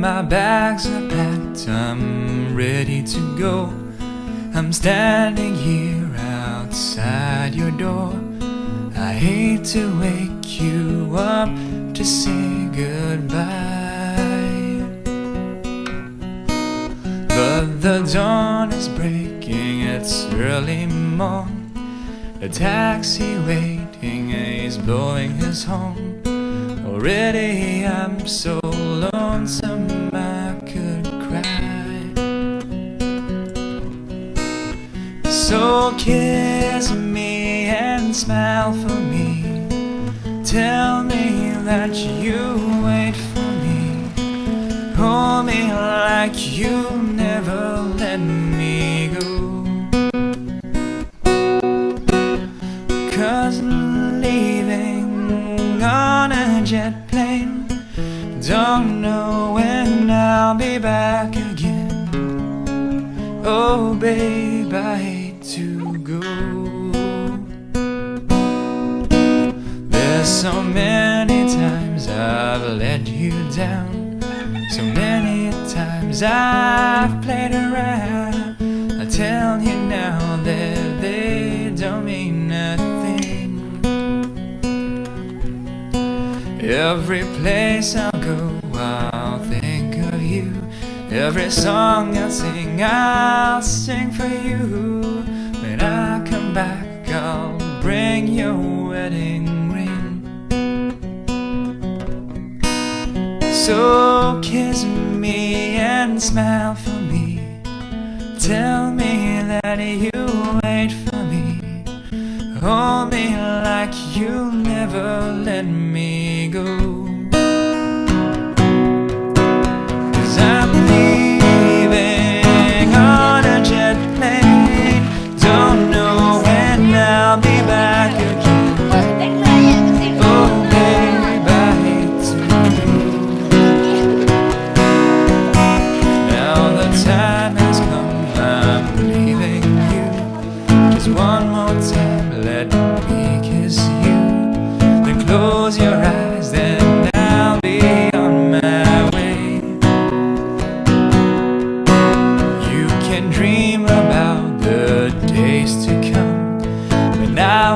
my bags are packed, I'm ready to go. I'm standing here outside your door. I hate to wake you up to say goodbye, but the dawn is breaking, it's early morn. The taxi waiting, he's blowing his horn. Already I'm so lonesome I could cry. So kiss me and smile for me. Tell me that you wait for me. Hold me like you never let me go. 'Cause leaving on a jet plane, don't know when I'll be back again. Oh babe, I hate to go. There's so many times I've let you down, so many times I've played around. I tell you now that they don't mean nothing. Every place I'll go, I'll think of you. Every song I'll sing for you. When I come back, I'll bring your wedding ring. So kiss me and smile for me. Tell me that you wait for me. Hold me like you'll never let me go. 'Cause I'm leaving on a jet plane, don't know when I'll be back again. Oh babe, I hate to go. Now the time has come, I'm leaving you. Just one more time, let me kiss you. Then close your eyes, then I'll be on my way. You can dream about the days to come, when I